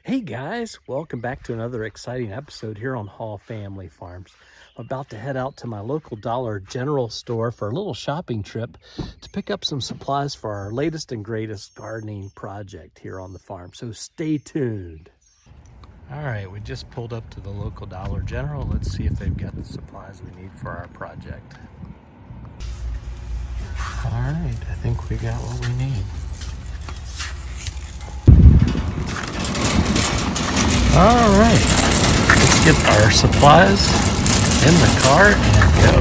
Hey guys, welcome back to another exciting episode here on Hall Family Farms. I'm about to head out to my local Dollar General store for a little shopping trip to pick up some supplies for our latest and greatest gardening project here on the farm, so stay tuned. All right, we just pulled up to the local Dollar General. Let's see if they've got the supplies we need for our project. All right, I think we got what we need. All right, let's get our supplies in the car and go.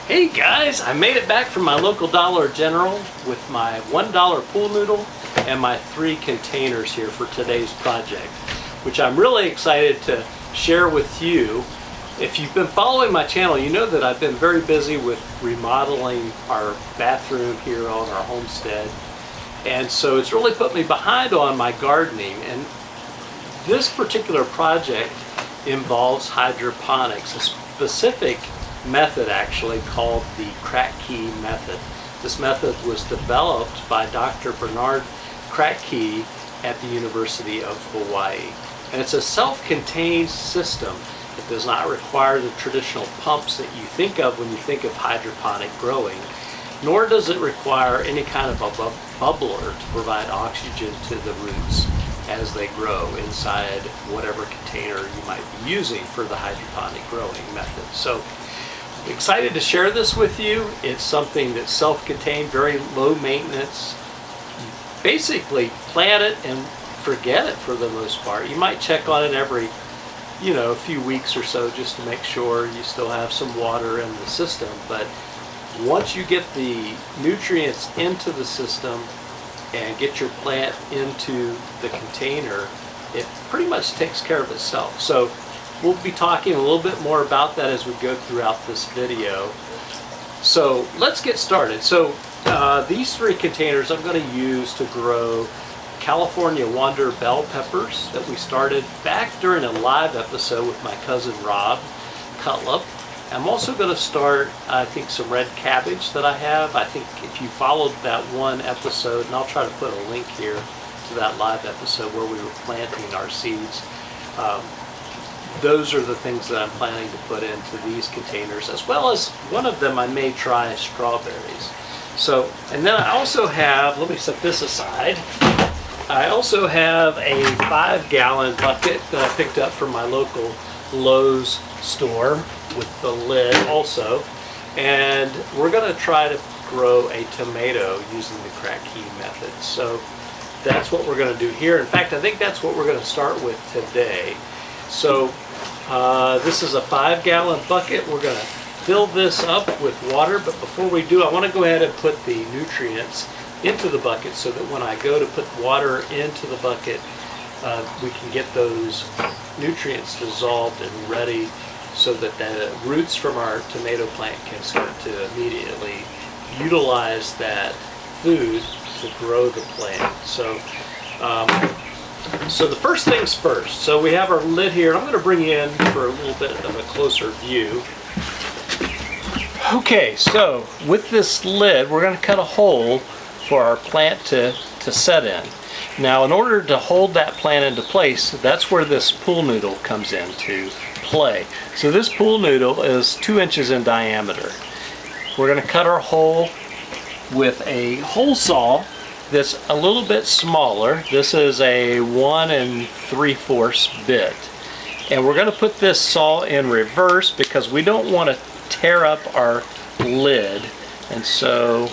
Hey guys, I made it back from my local Dollar General with my $1 pool noodle and my 3 containers here for today's project, which I'm really excited to share with you. If you've been following my channel, you know that I've been very busy with remodeling our bathroom here on our homestead. And so it's really put me behind on my gardening. And this particular project involves hydroponics, a specific method actually called the Kratky Method. This method was developed by Dr. Bernard Kratky at the University of Hawaii. And it's a self-contained system. It does not require the traditional pumps that you think of when you think of hydroponic growing, nor does it require any kind of a bubbler to provide oxygen to the roots as they grow inside whatever container you might be using for the hydroponic growing method. So excited to share this with you. It's something that's self-contained, very low maintenance. You basically plant it and forget it for the most part. You might check on it every a few weeks or so just to make sure you still have some water in the system. But once you get the nutrients into the system and get your plant into the container, it pretty much takes care of itself. So we'll be talking a little bit more about that as we go throughout this video. So let's get started. So these 3 containers I'm going to use to grow California Wonder bell peppers that we started back during a live episode with my cousin Rob Cutlip. I'm also going to start, I think, some red cabbage that I have. I think if you followed that one episode, and I'll try to put a link here to that live episode where we were planting our seeds, those are the things that I'm planning to put into these containers, as well as one of them I may try strawberries. So, and then I also have, let me set this aside, I also have a 5-gallon bucket that I picked up from my local Lowe's store with the lid also. And we're going to try to grow a tomato using the Kratky method. So that's what we're going to do here. In fact, I think that's what we're going to start with today. So this is a 5-gallon bucket. We're going to fill this up with water, but before we do, I want to go ahead and put the nutrients into the bucket so that when I go to put water into the bucket, we can get those nutrients dissolved and ready so that the roots from our tomato plant can start to immediately utilize that food to grow the plant. So so the first things first. So we have our lid here. I'm going to bring you in for a little bit of a closer view. Okay, so with this lid, we're going to cut a hole for our plant to set in. Now, in order to hold that plant into place, that's where this pool noodle comes into play. So this pool noodle is 2 inches in diameter. We're going to cut our hole with a hole saw that's a little bit smaller. This is a 1 3/4 bit. And we're going to put this saw in reverse because we don't want to tear up our lid. And so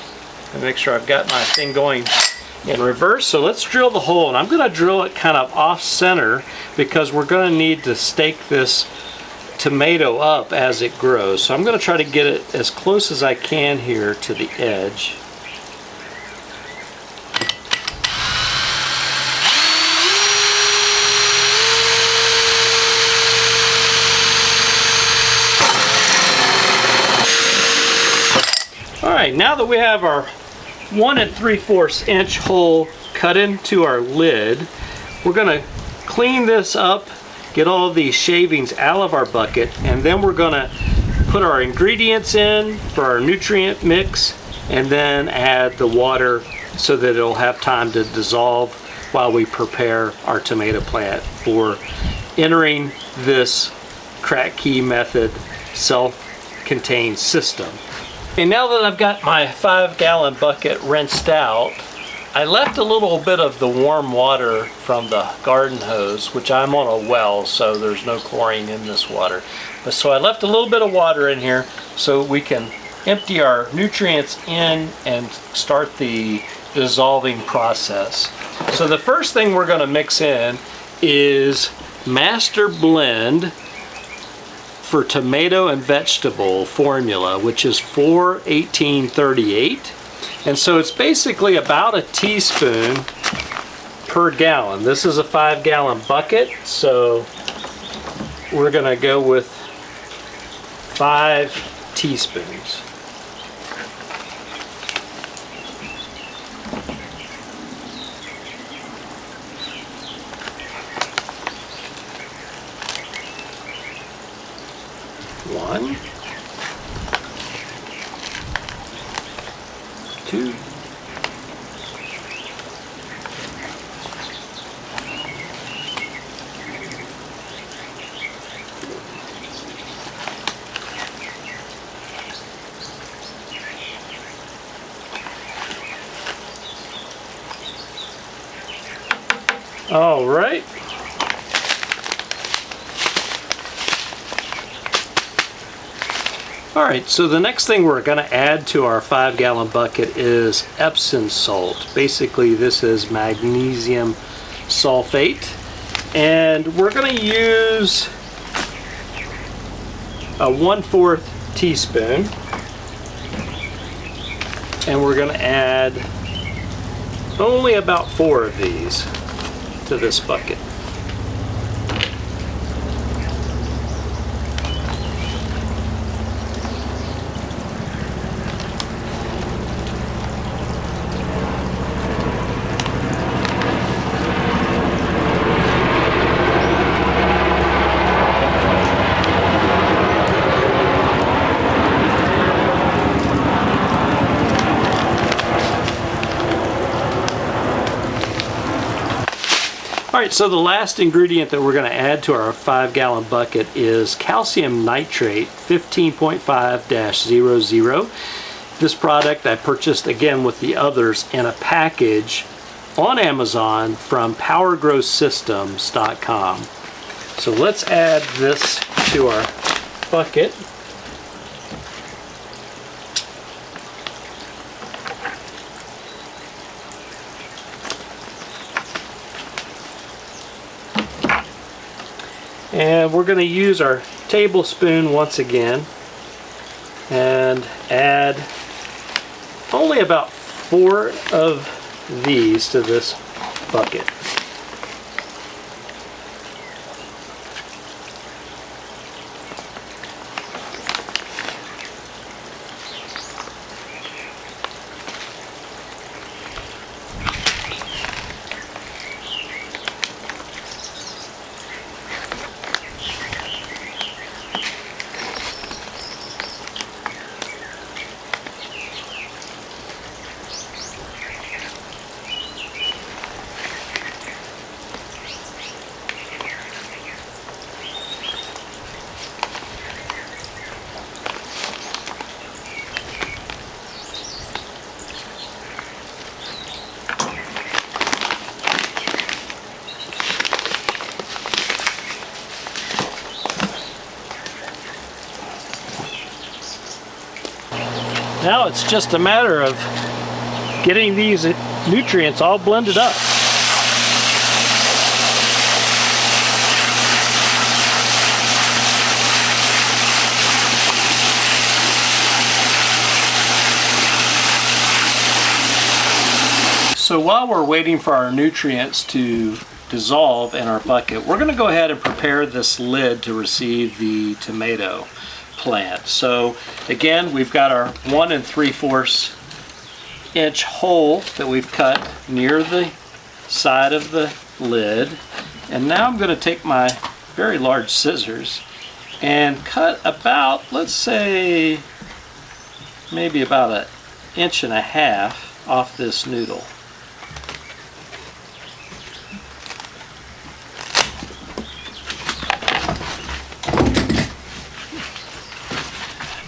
and make sure I've got my thing going in reverse. So let's drill the hole, and I'm going to drill it kind of off center because we're going to need to stake this tomato up as it grows. So I'm going to try to get it as close as I can here to the edge. All right, now that we have our 1 3/4 inch hole cut into our lid, we're going to clean this up, get all of these shavings out of our bucket, and then we're gonna put our ingredients in for our nutrient mix and then add the water so that it'll have time to dissolve while we prepare our tomato plant for entering this Kratky Method self-contained system. And now that I've got my 5-gallon bucket rinsed out, I left a little bit of the warm water from the garden hose, which I'm on a well, so there's no chlorine in this water. But so I left a little bit of water in here so we can empty our nutrients in and start the dissolving process. So the first thing we're going to mix in is Master Blend for tomato and vegetable formula, which is 4-18-38. And so it's basically about a teaspoon per gallon. This is a 5-gallon bucket, so we're going to go with 5 teaspoons. One, 2, 3. All right. Alright, so the next thing we're going to add to our 5-gallon bucket is Epsom salt. Basically, this is magnesium sulfate. And we're going to use a 1/4 teaspoon. And we're going to add only about 4 of these to this bucket. Alright, so the last ingredient that we're going to add to our 5-gallon bucket is calcium nitrate 15.5-00. This product I purchased again with the others in a package on Amazon from powergrowsystems.com. So let's add this to our bucket. And we're going to use our tablespoon once again and add only about 4 of these to this bucket. Now it's just a matter of getting these nutrients all blended up. So while we're waiting for our nutrients to dissolve in our bucket, we're going to go ahead and prepare this lid to receive the tomato plant. So again, we've got our 1 3/4 inch hole that we've cut near the side of the lid, and now I'm going to take my very large scissors and cut about, let's say, maybe about 1.5 inches off this noodle.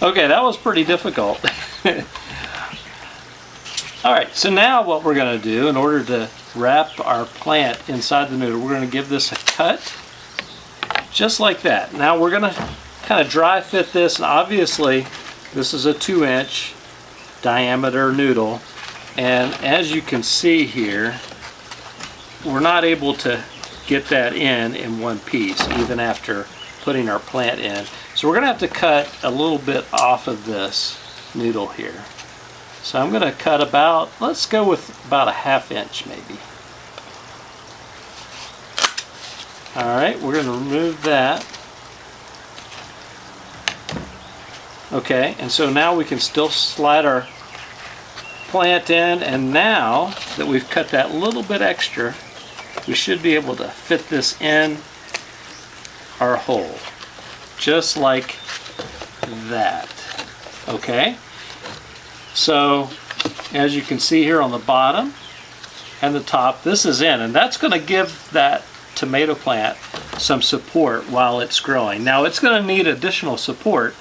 Okay, that was pretty difficult. Alright, so now what we're going to do in order to wrap our plant inside the noodle, we're going to give this a cut just like that. Now we're going to kind of dry fit this, and obviously this is a 2-inch diameter noodle, and as you can see here, we're not able to get that in one piece even after putting our plant in. So we're going to have to cut a little bit off of this noodle here. So I'm going to cut about, let's go with about 1/2 inch maybe. Alright, we're going to remove that. Okay, and so now we can still slide our plant in, and now that we've cut that little bit extra, we should be able to fit this in our hole. Just like that. Okay? So, as you can see here on the bottom and the top, this is in, and that's going to give that tomato plant some support while it's growing. Now it's going to need additional support.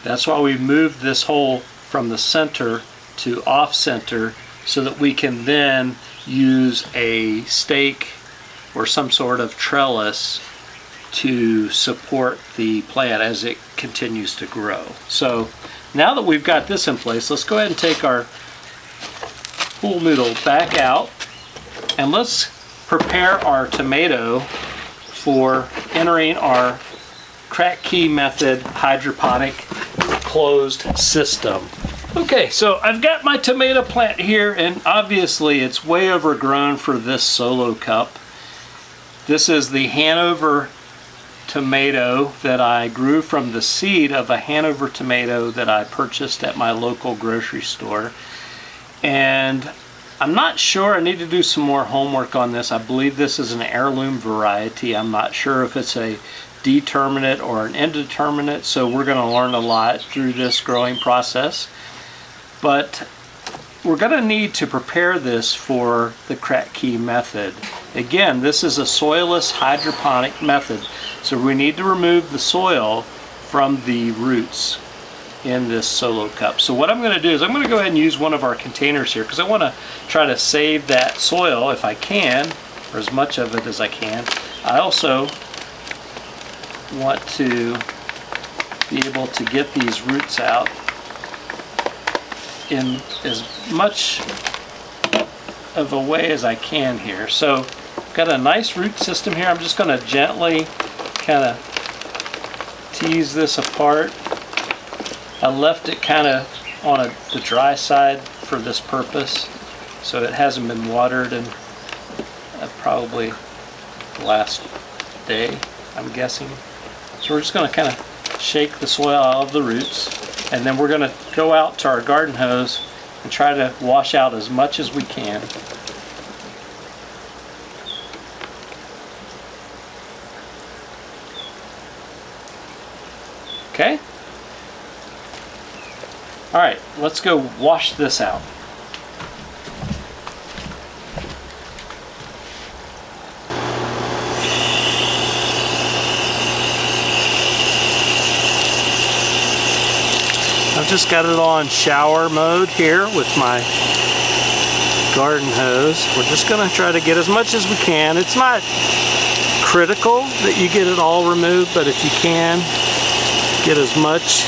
That's why we moved this hole from the center to off center, so that we can then use a stake or some sort of trellis to support the plant as it continues to grow. So now that we've got this in place, let's go ahead and take our pool noodle back out, and let's prepare our tomato for entering our Kratky Method hydroponic closed system. Okay, so I've got my tomato plant here, and obviously it's way overgrown for this solo cup. This is the Hanover tomato that I grew from the seed of a Hanover tomato that I purchased at my local grocery store. And I'm not sure, I need to do some more homework on this. I believe this is an heirloom variety. I'm not sure if it's a determinate or an indeterminate, so we're going to learn a lot through this growing process. But we're going to need to prepare this for the Kratky method. Again, this is a soilless hydroponic method, so we need to remove the soil from the roots in this solo cup. So what I'm going to do is I'm going to go ahead and use one of our containers here, because I want to try to save that soil if I can, or as much of it as I can. I also want to be able to get these roots out in as much of a way as I can here. So I've got a nice root system here. I'm just going to gently kind of tease this apart. I left it kind of on the dry side for this purpose, so it hasn't been watered in probably the last day, I'm guessing. So we're just going to kind of shake the soil out of the roots, and then we're going to go out to our garden hose and try to wash out as much as we can. Okay? Alright, let's go wash this out. I've just got it on shower mode here with my garden hose. We're just going to try to get as much as we can. It's not critical that you get it all removed, but if you can get as much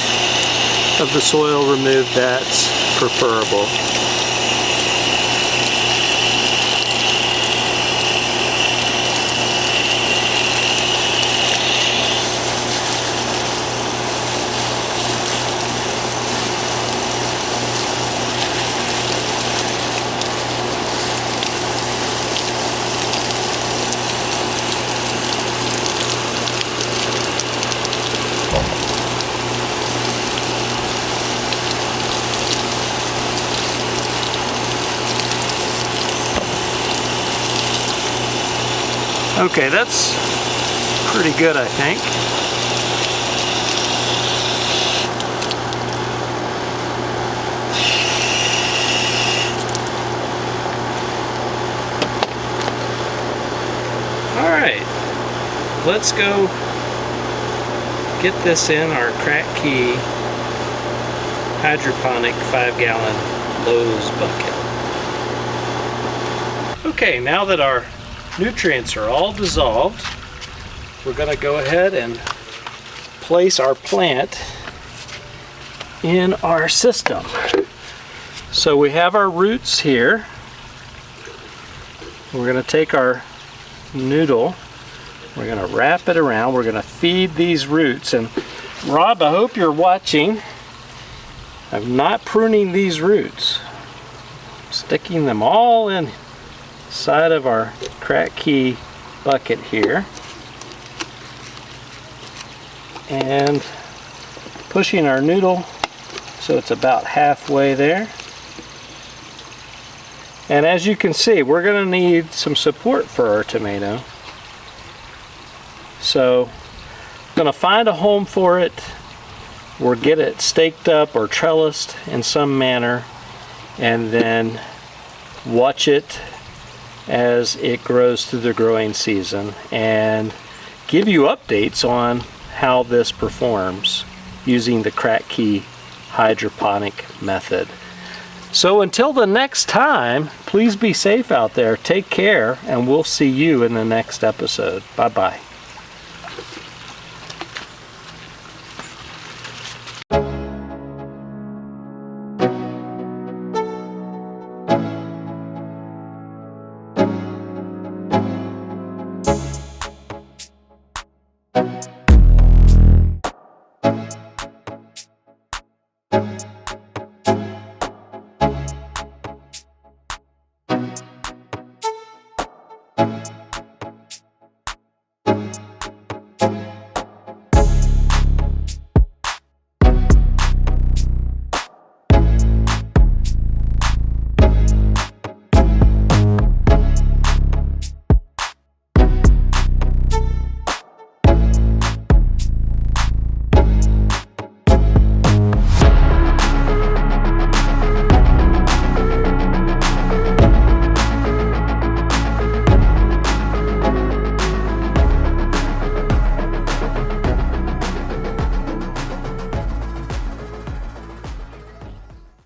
of the soil removed, that's preferable. Okay, that's pretty good, I think. Alright, let's go get this in our Kratky Hydroponic 5-gallon Lowe's bucket. Okay, now that our nutrients are all dissolved, we're going to go ahead and place our plant in our system. So we have our roots here. We're going to take our noodle, we're going to wrap it around, we're going to feed these roots. And Rob, I hope you're watching. I'm not pruning these roots. I'm sticking them all inside of our Kratky bucket here and pushing our noodle so it's about halfway there. And as you can see, we're going to need some support for our tomato. So I'm going to find a home for it, or get it staked up or trellised in some manner, and then watch it as it grows through the growing season and give you updates on how this performs using the Kratky Hydroponic method. So until the next time, please be safe out there. Take care, and we'll see you in the next episode. Bye-bye.